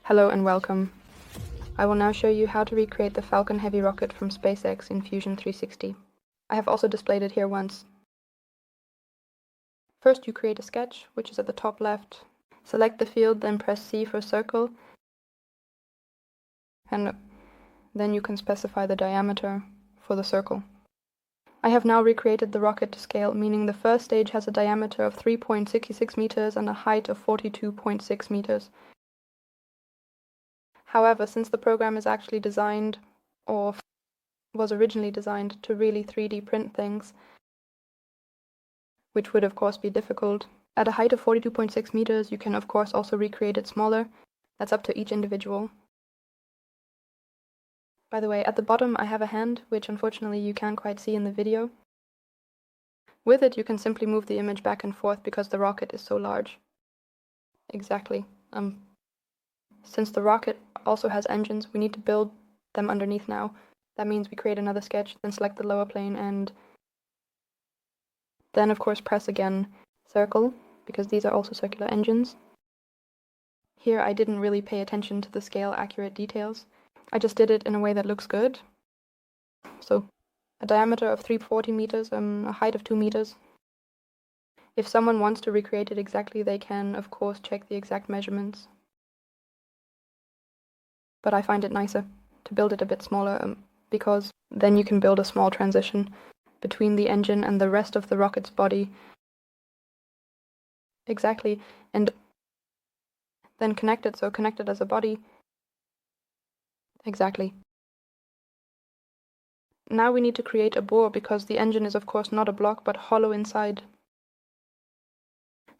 Hello and welcome. I will now show you how to recreate the Falcon Heavy rocket from SpaceX in Fusion 360. I have also displayed it here once. First you create a sketch, which is at the top left. Select the field, then press C for circle. And then you can specify the diameter for the circle. I have now recreated the rocket to scale, meaning the first stage has a diameter of 3.66 meters and a height of 42.6 meters. However, since the program is actually designed, or was originally designed, to really 3D print things, which would of course be difficult, at a height of 42.6 meters you can of course also recreate it smaller. That's up to each individual. By the way, at the bottom I have a hand, which unfortunately you can't quite see in the video. With it you can simply move the image back and forth because the rocket is so large. Exactly. Since the rocket also has engines, we need to build them underneath now. That means we create another sketch, then select the lower plane, and then of course press again circle, because these are also circular engines. Here I didn't really pay attention to the scale accurate details. I just did it in a way that looks good. So a diameter of 340 meters, a height of 2 meters. If someone wants to recreate it exactly, they can of course check the exact measurements. But I find it nicer to build it a bit smaller, because then you can build a small transition between the engine and the rest of the rocket's body. Exactly, and then connect it as a body. Exactly. Now we need to create a bore, because the engine is of course not a block but hollow inside.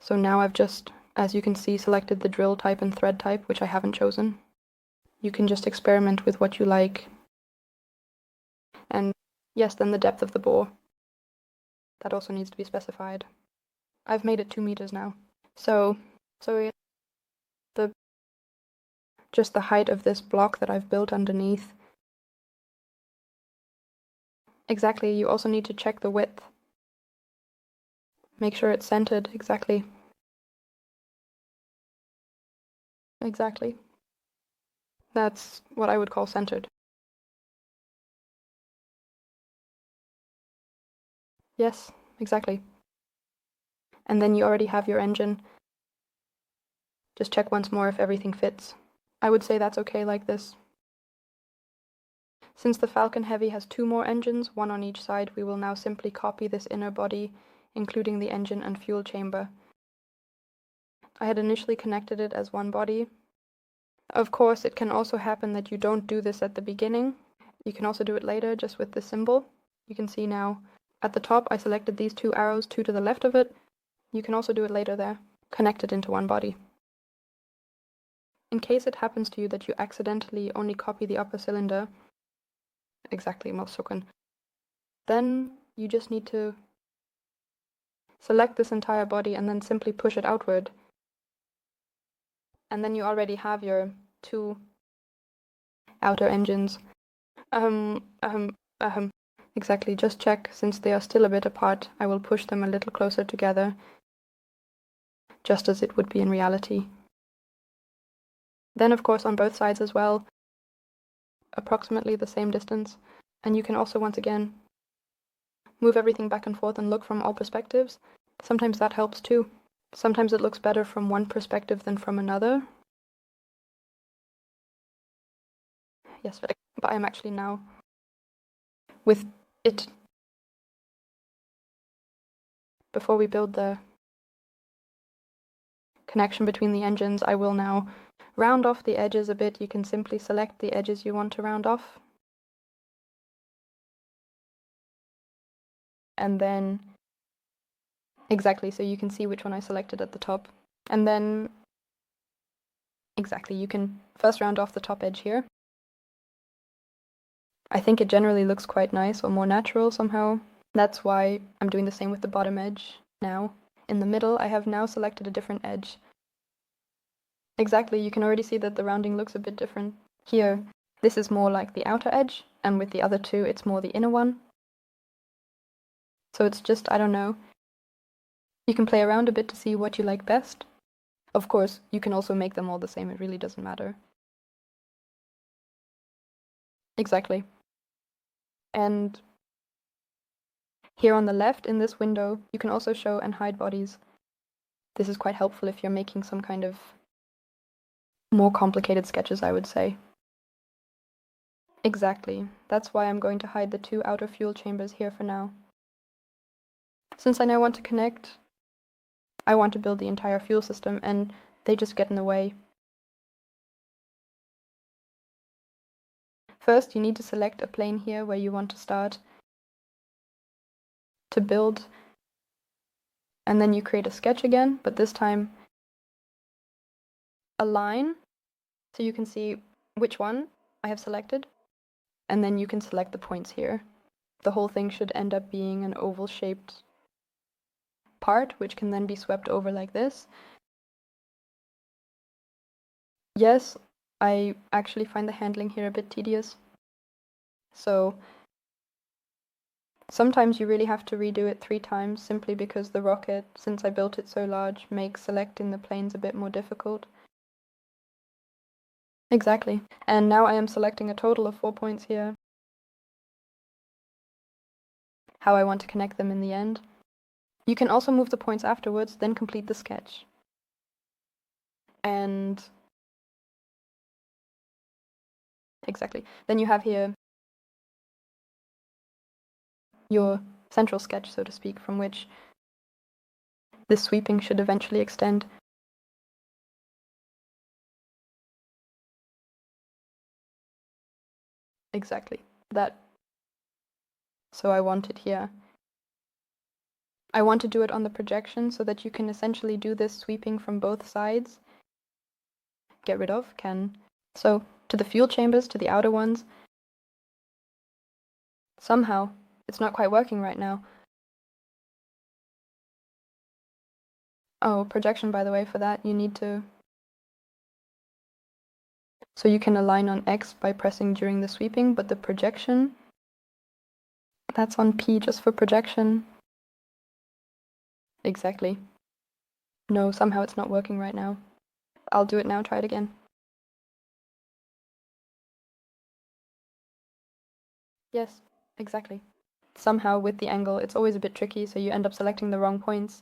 So now I've just, as you can see, selected the drill type and thread type, which I haven't chosen. You can just experiment with what you like. And yes, then the depth of the bore. That also needs to be specified. I've made it 2 meters now. So just the height of this block that I've built underneath. Exactly, you also need to check the width. Make sure it's centered, exactly. Exactly. That's what I would call centered. Yes, exactly. And then you already have your engine. Just check once more if everything fits. I would say that's okay like this. Since the Falcon Heavy has 2 more engines, one on each side, we will now simply copy this inner body, including the engine and fuel chamber. I had initially connected it as one body. Of course, it can also happen that you don't do this at the beginning. You can also do it later, just with this symbol. You can see now, at the top I selected these 2 arrows, 2 to the left of it. You can also do it later there. Connect it into one body. In case it happens to you that you accidentally only copy the upper cylinder, exactly, Mosuken, then you just need to select this entire body and then simply push it outward. And then you already have your 2 outer engines. Exactly, just check, since they are still a bit apart, I will push them a little closer together, just as it would be in reality. Then of course on both sides as well, approximately the same distance. And you can also once again move everything back and forth and look from all perspectives. Sometimes that helps too. Sometimes it looks better from one perspective than from another. Yes, but I'm actually now with it. Before we build the connection between the engines, I will now round off the edges a bit. You can simply select the edges you want to round off. And then, exactly, so you can see which one I selected at the top. And then, exactly, you can first round off the top edge here. I think it generally looks quite nice, or more natural somehow. That's why I'm doing the same with the bottom edge now. In the middle, I have now selected a different edge. Exactly, you can already see that the rounding looks a bit different. Here, this is more like the outer edge, and with the other 2, it's more the inner one. So it's just, I don't know. You can play around a bit to see what you like best. Of course, you can also make them all the same, it really doesn't matter. Exactly. And here on the left in this window, you can also show and hide bodies. This is quite helpful if you're making some kind of more complicated sketches, I would say. Exactly. That's why I'm going to hide the 2 outer fuel chambers here for now. Since I now want to connect, I want to build the entire fuel system, and they just get in the way. First, you need to select a plane here where you want to start to build, and then you create a sketch again, but this time a line, so you can see which one I have selected, and then you can select the points here. The whole thing should end up being an oval-shaped part, which can then be swept over like this. Yes, I actually find the handling here a bit tedious. So sometimes you really have to redo it 3 times simply because the rocket, since I built it so large, makes selecting the planes a bit more difficult. Exactly. And now I am selecting a total of 4 points here. How I want to connect them in the end. You can also move the points afterwards, then complete the sketch. And exactly. Then you have here your central sketch, so to speak, from which this sweeping should eventually extend. Exactly. That. So I want it here. I want to do it on the projection so that you can essentially do this sweeping from both sides. Get rid of, can. So to the fuel chambers, to the outer ones. Somehow, it's not quite working right now. Oh, projection, by the way, for that you need to... So you can align on X by pressing during the sweeping, but the projection, that's on P just for projection. Exactly. No, somehow it's not working right now. I'll do it now, try it again. Yes, exactly. Somehow with the angle, it's always a bit tricky, so you end up selecting the wrong points.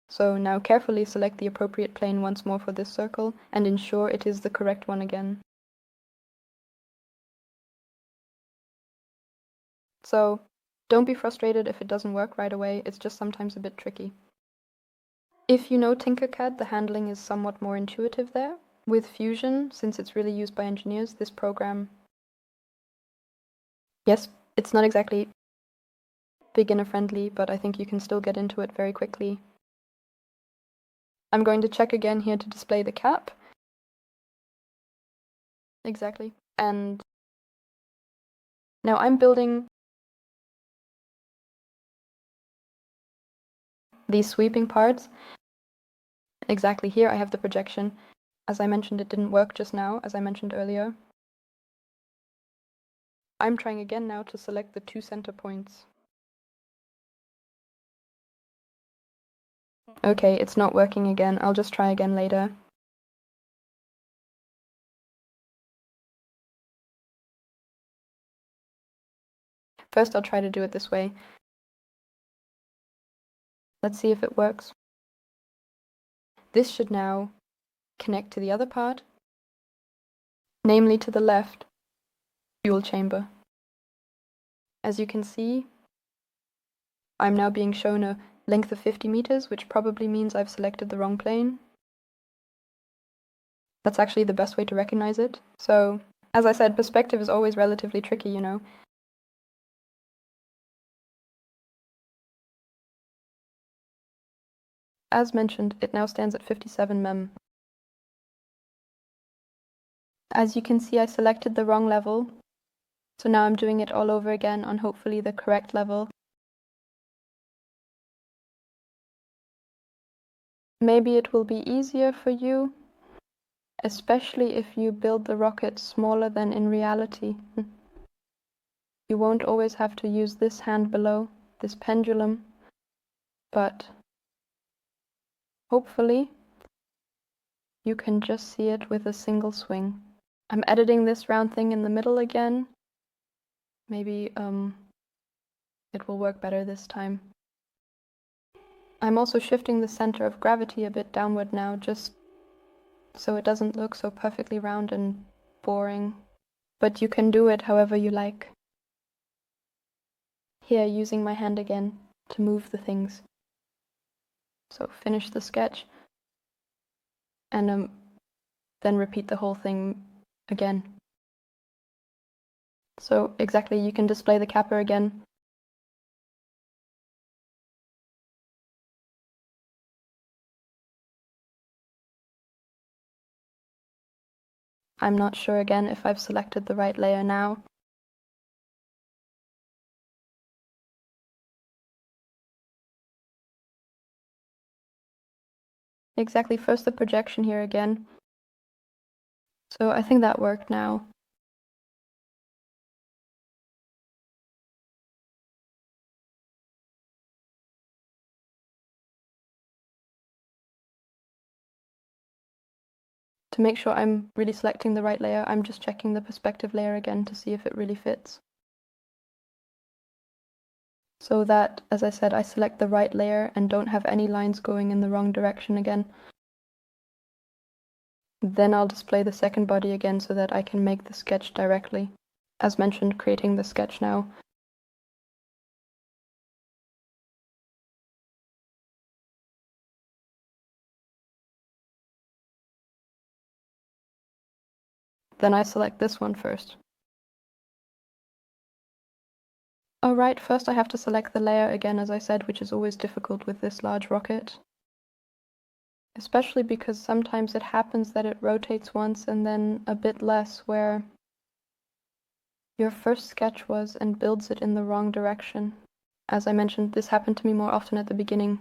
So now carefully select the appropriate plane once more for this circle, and ensure it is the correct one again. So don't be frustrated if it doesn't work right away, it's just sometimes a bit tricky. If you know Tinkercad, the handling is somewhat more intuitive there. With Fusion, since it's really used by engineers, this program, yes, it's not exactly beginner friendly, but I think you can still get into it very quickly. I'm going to check again here to display the cap. Exactly. And now I'm building these sweeping parts. Exactly, here I have the projection. As I mentioned, it didn't work just now, as I mentioned earlier. I'm trying again now to select the 2 center points. Okay, it's not working again. I'll just try again later. First, I'll try to do it this way. Let's see if it works. This should now connect to the other part, namely to the left fuel chamber. As you can see, I'm now being shown a length of 50 meters, which probably means I've selected the wrong plane. That's actually the best way to recognize it. So, as I said, perspective is always relatively tricky, you know. As mentioned, it now stands at 57 mem. As you can see, I selected the wrong level, so now I'm doing it all over again on hopefully the correct level. Maybe it will be easier for you, especially if you build the rocket smaller than in reality. You won't always have to use this hand below, this pendulum, but hopefully you can just see it with a single swing. I'm editing this round thing in the middle again. Maybe it will work better this time. I'm also shifting the center of gravity a bit downward now, just so it doesn't look so perfectly round and boring. But you can do it however you like. Here, using my hand again to move the things. So finish the sketch and then repeat the whole thing again. So exactly, you can display the capper again. I'm not sure again if I've selected the right layer now. Exactly, first the projection here again. So I think that worked now. To make sure I'm really selecting the right layer, I'm just checking the perspective layer again to see if it really fits. So that, as I said, I select the right layer and don't have any lines going in the wrong direction again. Then I'll display the second body again so that I can make the sketch directly. As mentioned, creating the sketch now. Then I select this one first. Alright, first I have to select the layer again, as I said, which is always difficult with this large rocket. Especially because sometimes it happens that it rotates once and then a bit less, where your first sketch was and builds it in the wrong direction. As I mentioned, this happened to me more often at the beginning.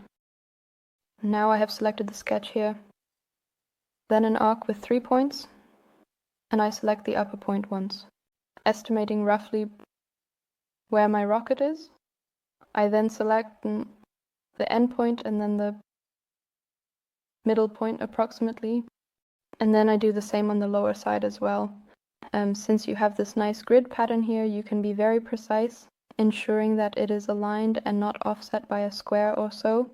Now I have selected the sketch here. Then an arc with 3 points, and I select the upper point once, estimating roughly where my rocket is. I then select the end point and then the middle point approximately, and then I do the same on the lower side as well. Since you have this nice grid pattern here, you can be very precise, ensuring that it is aligned and not offset by a square or so.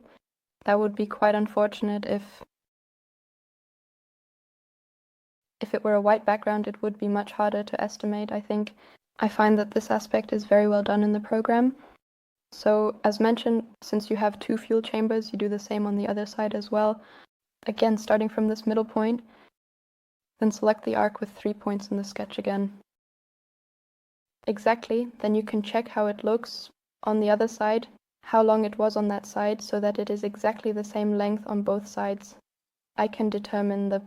That would be quite unfortunate if it were a white background, it would be much harder to estimate, I think. I find that this aspect is very well done in the program. So, as mentioned, since you have 2 fuel chambers, you do the same on the other side as well. Again, starting from this middle point, then select the arc with 3 points in the sketch again. Exactly, then you can check how it looks on the other side, how long it was on that side, so that it is exactly the same length on both sides. I can determine the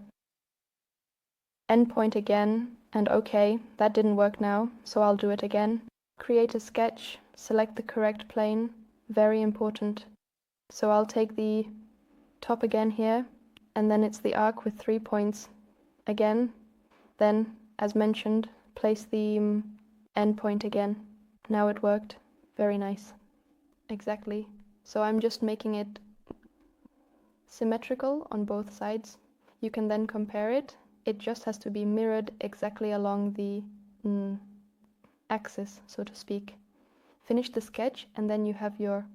endpoint again, and okay, that didn't work now, so I'll do it again. Create a sketch, select the correct plane, very important. So I'll take the top again here, and then it's the arc with 3 points again. Then, as mentioned, place the endpoint again. Now it worked. Very nice. Exactly. So I'm just making it symmetrical on both sides. You can then compare it. It just has to be mirrored exactly along the axis, so to speak. Finish the sketch, and then you have your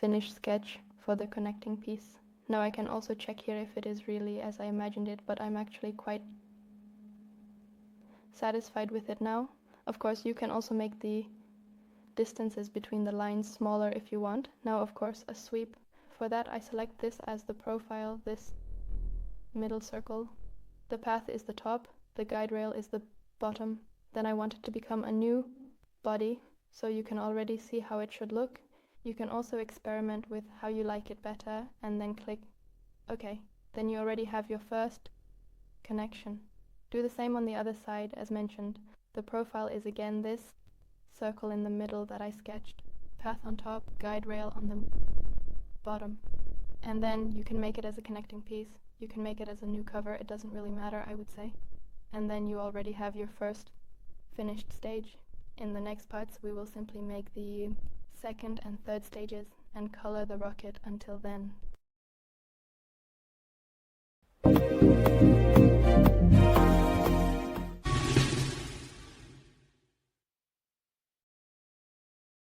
finished sketch for the connecting piece. Now I can also check here if it is really as I imagined it, but I'm actually quite satisfied with it now. Of course, you can also make the distances between the lines smaller if you want. Now, of course, a sweep. For that, I select this as the profile, this middle circle. The path is the top, the guide rail is the bottom. Then I want it to become a new body, so you can already see how it should look. You can also experiment with how you like it better and then click OK. Then you already have your first connection. Do the same on the other side as mentioned. The profile is again this circle in the middle that I sketched. Path on top, guide rail on the bottom. And then you can make it as a connecting piece. You can make it as a new cover, it doesn't really matter, I would say. And then you already have your first finished stage. In the next parts we will simply make the second and third stages and color the rocket until then.